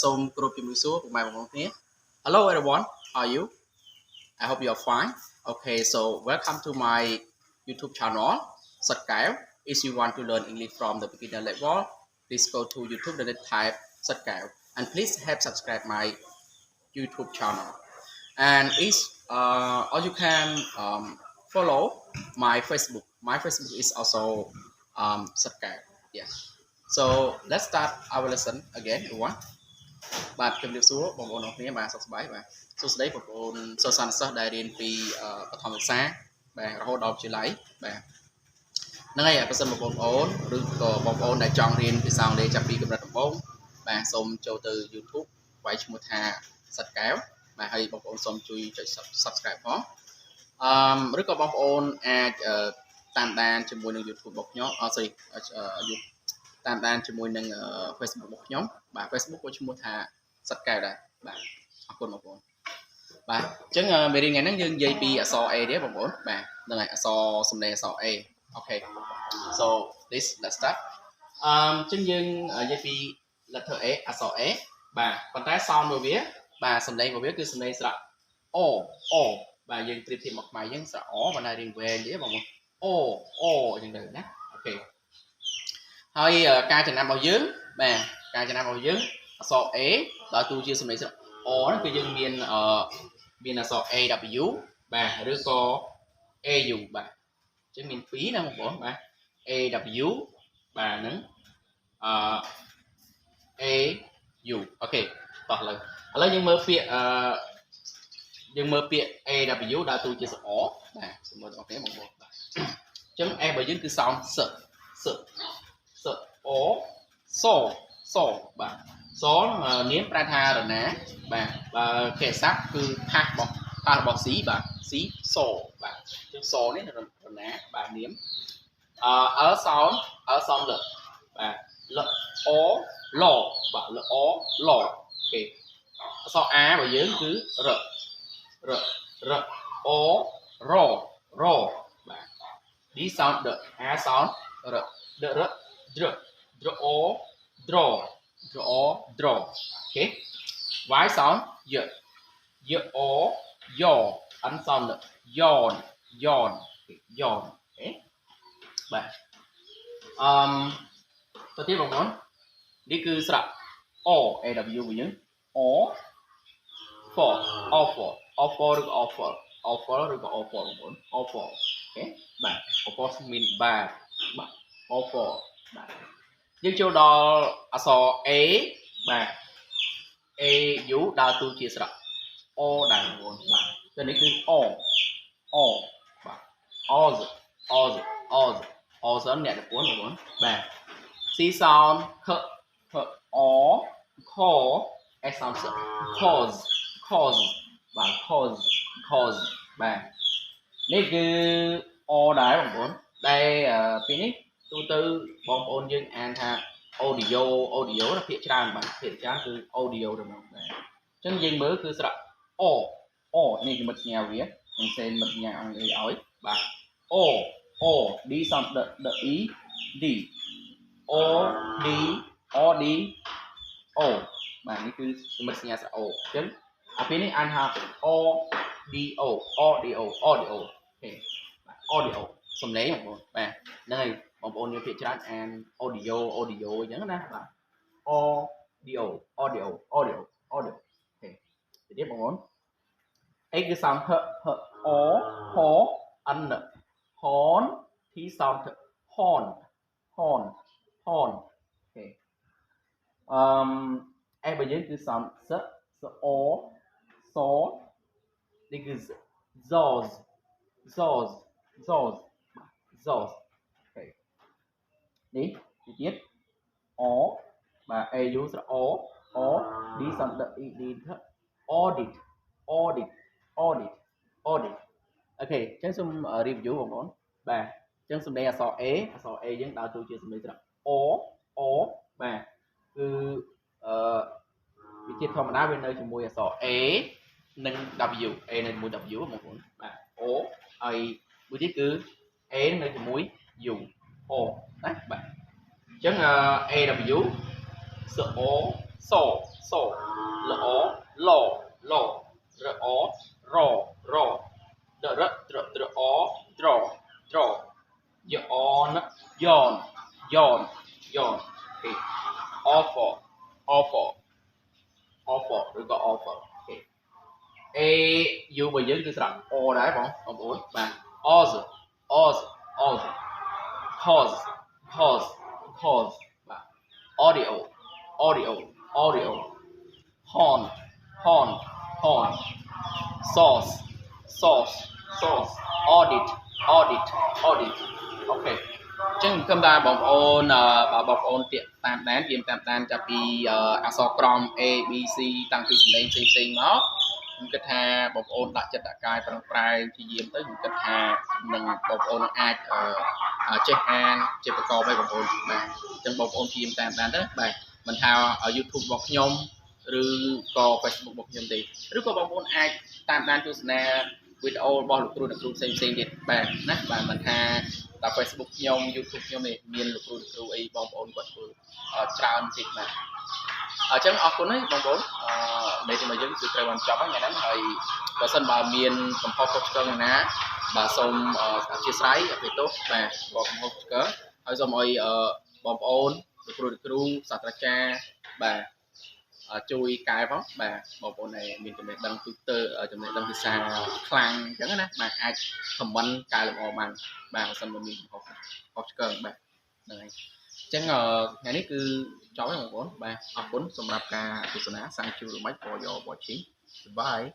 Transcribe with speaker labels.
Speaker 1: សូមគោរពជំរាបសួរពុកម៉ែបងប្អូនគ្នា Hello everyone, how are you? I hope you are fine. Okay, so welcome to my YouTube channel, Satkao. If you want to learn English from the beginner level, please go to YouTube and type Satkao. And please have subscribe my YouTube channel. And or you can follow my Facebook. My Facebook is also Satkao. Yeah. So let's start our lesson again, everyone. បាទជំរាបសួរបងប្អូនអរគ្នាបាទសុខសប្បាយបាទសួស្តីបងប្អូនសិស្សនិស្សិតដែលរៀនពីបឋមសិក្សាបាទរហូតដល់វិទ្យាល័យបាទហ្នឹងហើយបើសិនបងប្អូនឬក៏បងប្អូនដែលចង់រៀនភាសាអង់គ្លេសចាប់ពីកម្រិតដំបូងបាទសូមចូលទៅ YouTube វាយឈ្មោះថាសិតកែវបាទហើយបងប្អូនសូមជួយចុច Subscribe ផងឬក៏បងប្អូនអាចតាមដានជាមួយនឹង YouTube របស់ខ្ញុំតាមដានជាមួយនឹង Facebook របស់ខ្ញុំបាទ Facebook ក៏ឈ្មោះថាសិតកែវដែរបាទអរគុណបងប្អូនបាទអញ្ចឹងមេរៀនថ្ងៃហ្នឹងយើងនិយាយពីអក្សរ A ទេបងប្អូនបាទហ្នឹងហើយអក្សរសំឡេងអក្សរ A Okay so let's start អញ្ចឹងយើងនិយាយពី letter A អក្សរ A បាទប៉ុន្តែ sound របស់វាបាទសំឡេងរបស់វាគឺសំឡេងស្រៈ O បាទយើងប្រៀបធៀបមកខ្មែរយើងស្រៈ O បណ្ដារៀងវែងទេបងប្អូន O អញ្ចឹងទៅណាអូខេហើយការចំណាំរបស់យើងបាទការចំណាំរបស់យើងអក្សរ A ដល់ទូជាសំឡេងស្រៈ O ហ្នឹងគឺយើងមានអក្សរ AW បាទឬក៏ AU បាទអញ្ចឹងមាន2ណាបងប្អូនបាទ AW បាទហ្នឹងAU អូខេតោះឥឡូវយើងមើលពាក្យAW ដល់ទូជាស្រៈ O បាទសូមមើលអូខេបងប្អូនបាទអញ្ចឹង A របស់យើងគឺ sound សអូសបាទសនាមប្រែថារណាបាទបើគេស័ព្ទគឺថាសរបស់ C បាទ C សបាទអញ្ចឹងសនេះរណាបាទនាមsound លបាទលអូឡបាទលអូឡអូខេអក្សរ A របស់យើងគឺរអូរបាទ D sound ដ A sound រដរអូdraw okay Y sound យអូយ៉ N sound យ៉នokay បាទទៅទៀតបងប្អូននេះគឺស្រៈ O AW របស់យើង O for offer ឬក៏ offer ឬក៏ offer បងប្អូន offer អូខេបាទ offer មានបាទ offer បាទយើងចូលដល់អក្សរ A បាទ AU ដើរតួជាស្រៈ O ដែរបងប្អូនបាទទៅនេះគឺ O បាទ Oz អ្នកនិពន្ធបងប្អូនបាទ C sound ខ O S sound cause បាទ cause បាទនេះគឺ O ដែរបងប្អូនដែលពីនេះទូទៅបងប្អូនយើងអានថា audio ណាភាគច្រើនបាទភាគច្រើនគឺ audio ទៅមកដែរអញ្ចឹងយើងមើលគឺស្រៈ O នេះគឺមិត្តសញ្ញាវានឹងសេមិត្តសញ្ញាអង់គ្លេសឲ្យបាទ O D sound the E D O D O បាទនេះគឺមិត្តសញ្ញាស្រៈ O អញ្ចឹងអាពេលនេះអានថា audio អូខេបាទ audio សំឡេងបងប្អូនបាទហ្នឹងហើយបងប្អូនយើងភាគច្រើនអាន audio អញ្ចឹងណាបាទ audio អូខេទៅទៀតបងប្អូន X គឺ sound ហ N horn T sound horn អូខេS របស់យើងគឺ sound សអូនេះគឺ Zos អូខេនេះទៀត O បាទ AU ស្រៈ O D sound D audit អូខេអញ្ចឹងសូម review បងប្អូនបាទអញ្ចឹងសំឡេងអក្សរ A យើងដើរតួជាសំឡេងស្រៈ O បាទគឺវិធីធម្មតាវានៅជាមួយអក្សរ A និង W A នៅជាមួយ W បងប្អូនបាទ O ហើយមួយទៀតគឺ A នៅជាមួយ U O ណាបាទអញ្ចឹង AW ស O so so lo lo lo ro ro ro dr dr dr o draw draw yawn yawn yawn yawn okay offer offer offer ឬក៏ offer អូខេ A U របស់យើងគឺស្រៈ O ដែរបងប្អូនបាទ Oz Oz Oz pause pause pause បាទ audio audio audio horn horn horn source source source audit audit audit អូខេចឹងខ្ញុំថាបងប្អូនបងប្អូនទៀតតាមដានរៀនតាមដានចាប់ពីអក្សរក្រម A B C តាំងពីសំឡេងផ្សេងៗមកខ្ញុំគិតថាបងប្អូនដាក់ចិត្តដាក់កាយប្រឹងប្រែងព្យាយាមទៅខ្ញុំគិតថានឹងបងប្អូននឹងអាចចេះអានជាប្រកបឲ្យបងប្អូនបាទអញ្ចឹងបងប្អូនព្យាយាមតាមដានទៅបាទមិនថា YouTube របស់ខ្ញុំឬក៏ Facebook របស់ខ្ញុំទេឬក៏បងប្អូនអាចតាមដានទស្សនាវីដេអូរបស់លោកគ្រូផ្សេងៗទៀតបាទណាបាទមិនថាតាម Facebook ខ្ញុំ YouTube ខ្ញុំនេះមានលោកគ្រូអីបងប្អូនគាត់ធ្វើច្រើនតិចបាទអញ្ចឹងអរគុណហើយបងប្អូននៃទីមកយើងគឺត្រូវបានចប់ហើយថ្ងៃហ្នឹងហើយបើសិនបើមានកំហុសខុសឆ្គងណាបាទសូមអធិស្ឋានអភ័យទោសបាទបើកំហុសឆ្គងហើយសូមឲ្យបងប្អូនលោកគ្រូសាស្ត្រាចារ្យបាទជួយកែផងបាទបងប្អូនដែលមានចំណេះដឹងទូទៅចំណេះដឹងភាសាខ្លាំងអញ្ចឹងណាបាទអាចខមមិនកែលម្អបានបាទបើសិនបើមានកំហុសខុសឆ្គងបាទហ្នឹងហើយអញ្ចឹងថ្ងៃនេះគឺចប់ហើយបងប្អូនបាទអរគុណសម្រាប់ការទស្សនា Thank you very much for your watching. Goodbye.